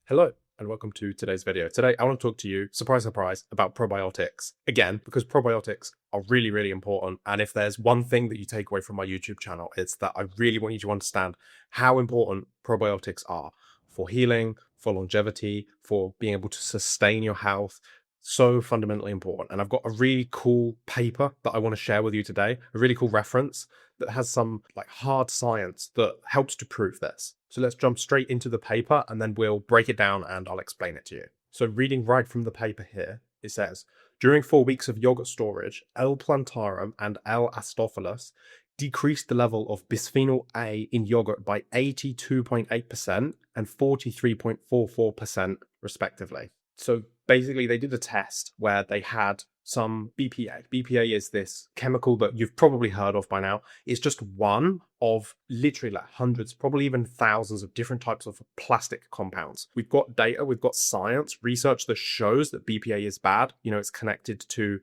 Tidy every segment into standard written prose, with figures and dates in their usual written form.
Hello and welcome to today's video. Today I want to talk to you, surprise, surprise, about probiotics. Again, because probiotics are really, really important. And if there's one thing that you take away from my YouTube channel, it's that I really want you to understand how important probiotics are for healing, for longevity, for being able to sustain your health. So fundamentally important. And I've got a really cool paper that I want to share with you today, a really cool reference that has some like hard science that helps to prove this. So let's jump straight into the paper and then we'll break it down and I'll explain it to you. So reading right from the paper here, it says, during 4 weeks of yogurt storage, L. plantarum and L. acidophilus decreased the level of bisphenol A in yogurt by 82.8% and 43.44% respectively. So basically they did a test where they had some BPA. BPA is this chemical that you've probably heard of by now. It's just one of literally like hundreds, probably even thousands of different types of plastic compounds. We've got data, we've got science, research that shows that BPA is bad. You know, it's connected to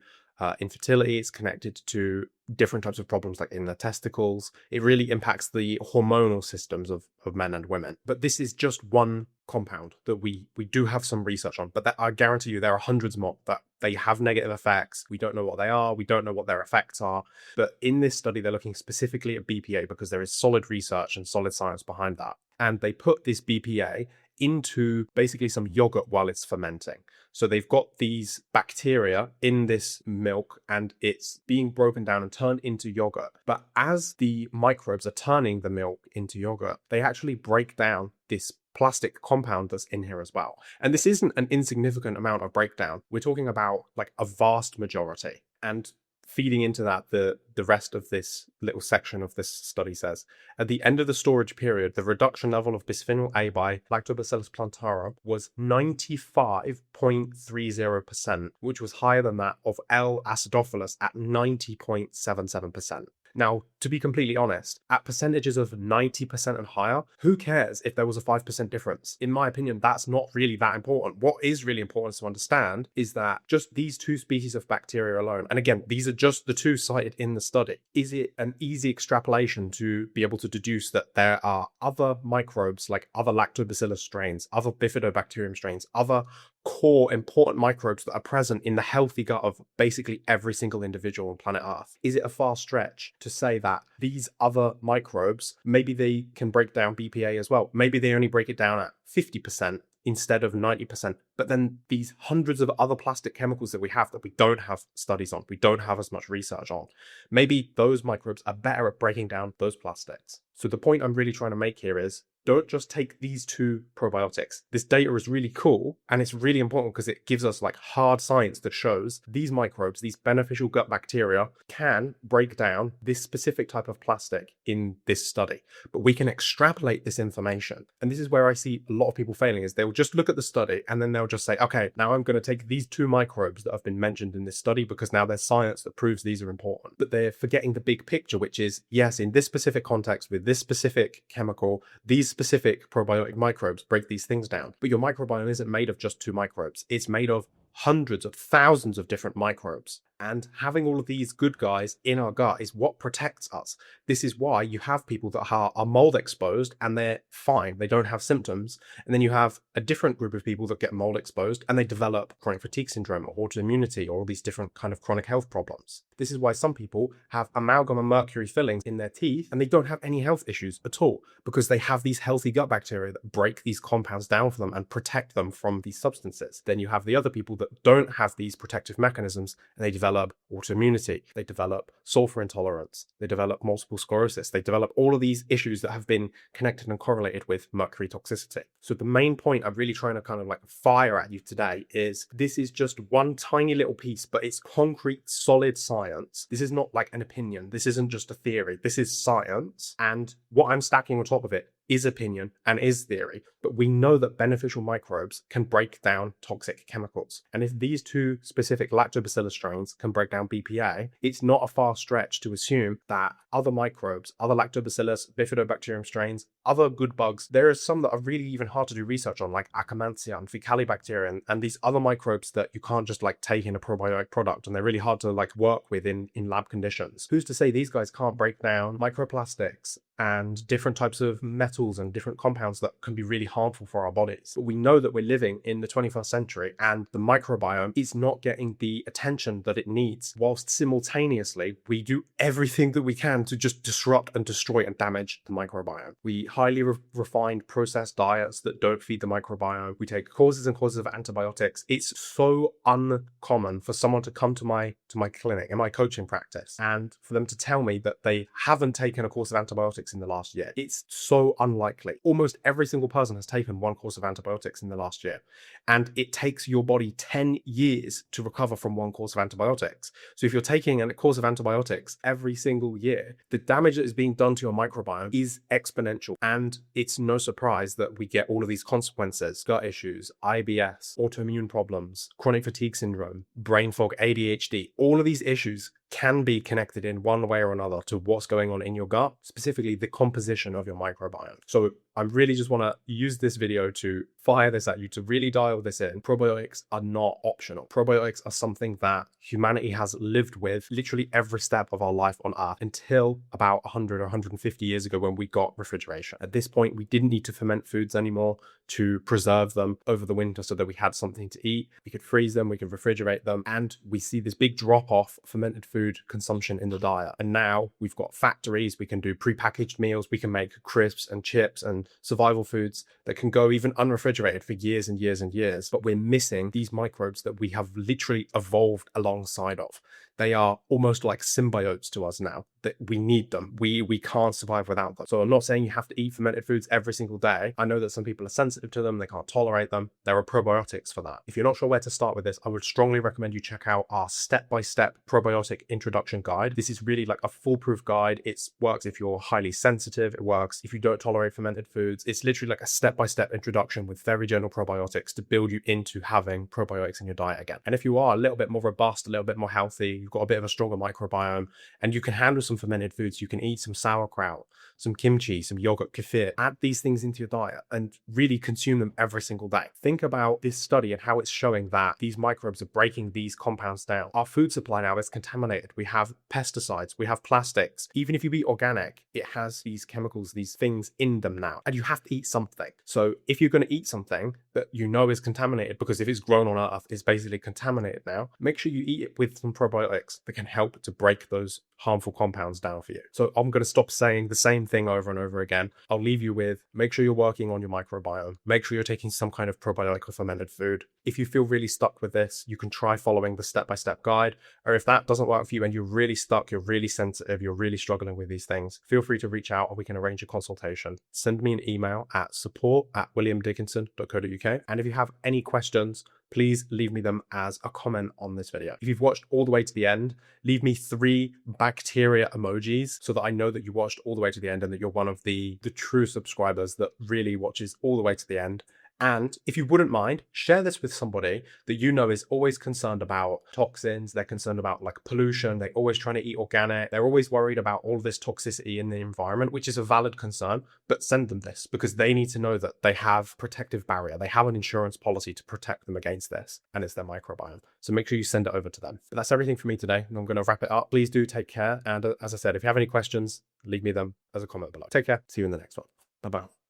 infertility, it's connected to different types of problems like in the testicles. It really impacts the hormonal systems of men and women. But this is just one compound that we do have some research on, but that I guarantee you there are hundreds more that they have negative effects. We don't know what they are. We don't know what their effects are. But in this study, they're looking specifically at BPA because there is solid research and solid science behind that. And they put this BPA into basically some yogurt while it's fermenting. So they've got these bacteria in this milk and it's being broken down and turned into yogurt. But as the microbes are turning the milk into yogurt, they actually break down this plastic compound that's in here as well. And this isn't an insignificant amount of breakdown. We're talking about like a vast majority. And feeding into that, the rest of this little section of this study says, at the end of the storage period, the reduction level of bisphenol A by Lactobacillus plantarum was 95.30%, which was higher than that of L. acidophilus at 90.77%. Now, to be completely honest, at percentages of 90% and higher, who cares if there was a 5% difference? In my opinion, that's not really that important. What is really important to understand is that just these two species of bacteria alone, and again, these are just the two cited in the study, is it an easy extrapolation to be able to deduce that there are other microbes like other lactobacillus strains, other bifidobacterium strains, other core important microbes that are present in the healthy gut of basically every single individual on planet Earth? Is it a far stretch to say that these other microbes, maybe they can break down BPA as well? Maybe they only break it down at 50% instead of 90%. But then these hundreds of other plastic chemicals that we don't have studies on, we don't have as much research on, maybe those microbes are better at breaking down those plastics. So the point I'm really trying to make here is, don't just take these two probiotics. This data is really cool and it's really important because it gives us like hard science that shows these microbes, these beneficial gut bacteria, can break down this specific type of plastic in this study. But we can extrapolate this information. And this is where I see a lot of people failing, is they'll just look at the study and then they'll just say, okay, now I'm going to take these two microbes that have been mentioned in this study because now there's science that proves these are important. But they're forgetting the big picture, which is, yes, in this specific context with this specific chemical, these specific probiotic microbes break these things down. But your microbiome isn't made of just two microbes. It's made of hundreds of thousands of different microbes. And having all of these good guys in our gut is what protects us. This is why you have people that are mold exposed and they're fine. They don't have symptoms. And then you have a different group of people that get mold exposed and they develop chronic fatigue syndrome or autoimmunity or all these different kind of chronic health problems. This is why some people have amalgam and mercury fillings in their teeth and they don't have any health issues at all because they have these healthy gut bacteria that break these compounds down for them and protect them from these substances. Then you have the other people that don't have these protective mechanisms and they develop autoimmunity, they develop sulfur intolerance, they develop multiple sclerosis, they develop all of these issues that have been connected and correlated with mercury toxicity. So the main point I'm really trying to kind of like fire at you today is this is just one tiny little piece, but it's concrete, solid science. This is not like an opinion. This isn't just a theory. This is science. And what I'm stacking on top of it is opinion and is theory, but we know that beneficial microbes can break down toxic chemicals. And if these two specific lactobacillus strains can break down BPA, it's not a far stretch to assume that other microbes, other lactobacillus, bifidobacterium strains, other good bugs, there are some that are really even hard to do research on, like Akkermansia and Fecalibacterium and these other microbes that you can't just like take in a probiotic product and they're really hard to like work with in lab conditions. Who's to say these guys can't break down microplastics, and different types of metals and different compounds that can be really harmful for our bodies. But we know that we're living in the 21st century and the microbiome is not getting the attention that it needs, whilst simultaneously we do everything that we can to just disrupt and destroy and damage the microbiome. We highly refined processed diets that don't feed the microbiome. We take courses and courses of antibiotics. It's so uncommon for someone to come to my clinic in my coaching practice and for them to tell me that they haven't taken a course of antibiotics in the last year. It's so unlikely. Almost every single person has taken one course of antibiotics in the last year. And it takes your body 10 years to recover from one course of antibiotics. So if you're taking a course of antibiotics every single year, the damage that is being done to your microbiome is exponential. And it's no surprise that we get all of these consequences: gut issues, IBS, autoimmune problems, chronic fatigue syndrome, brain fog, ADHD. All of these issues can be connected in one way or another to what's going on in your gut, specifically the composition of your microbiome. So I really just want to use this video to fire this at you, to really dial this in. Probiotics are not optional. Probiotics are something that humanity has lived with literally every step of our life on Earth until about 100 or 150 years ago when we got refrigeration. At this point, we didn't need to ferment foods anymore to preserve them over the winter so that we had something to eat. We could freeze them, we could refrigerate them, and we see this big drop off fermented food consumption in the diet. And now we've got factories, we can do prepackaged meals, we can make crisps and chips and survival foods that can go even unrefrigerated for years and years and years. But we're missing these microbes that we have literally evolved alongside of. They are almost like symbiotes to us now, that we need them. We can't survive without them. So I'm not saying you have to eat fermented foods every single day. I know that some people are sensitive to them, they can't tolerate them. There are probiotics for that. If you're not sure where to start with this, I would strongly recommend you check out our step-by-step probiotic introduction guide. This is really like a foolproof guide. It works if you're highly sensitive, it works if you don't tolerate fermented foods. It's literally like a step-by-step introduction with very gentle probiotics to build you into having probiotics in your diet again. And if you are a little bit more robust, a little bit more healthy, you've got a bit of a stronger microbiome, and you can handle some fermented foods, you can eat some sauerkraut, some kimchi, some yogurt, kefir, add these things into your diet and really consume them every single day. Think about this study and how it's showing that these microbes are breaking these compounds down. Our food supply now is contaminated. We have pesticides, we have plastics. Even if you eat organic, it has these chemicals, these things in them now, and you have to eat something. So if you're going to eat something that you know is contaminated, because if it's grown on Earth, it's basically contaminated now, make sure you eat it with some probiotics that can help to break those harmful compounds down for you. So I'm going to stop saying the same thing over and over again. I'll leave you with, make sure you're working on your microbiome. Make sure you're taking some kind of probiotic or fermented food. If you feel really stuck with this, you can try following the step-by-step guide. Or if that doesn't work for you and you're really stuck, you're really sensitive, you're really struggling with these things, feel free to reach out and we can arrange a consultation. Send me an email at support@williamdickinson.co.uk. And if you have any questions, please leave me them as a comment on this video. If you've watched all the way to the end, leave me 3 bacteria emojis so that I know that you watched all the way to the end and that you're one of the true subscribers that really watches all the way to the end. And if you wouldn't mind, share this with somebody that you know is always concerned about toxins, they're concerned about like pollution, they're always trying to eat organic, they're always worried about all this toxicity in the environment, which is a valid concern, but send them this because they need to know that they have protective barrier, they have an insurance policy to protect them against this, and it's their microbiome. So make sure you send it over to them. But that's everything for me today, and I'm going to wrap it up. Please do take care, and as I said, if you have any questions, leave me them as a comment below. Take care, see you in the next one. Bye-bye.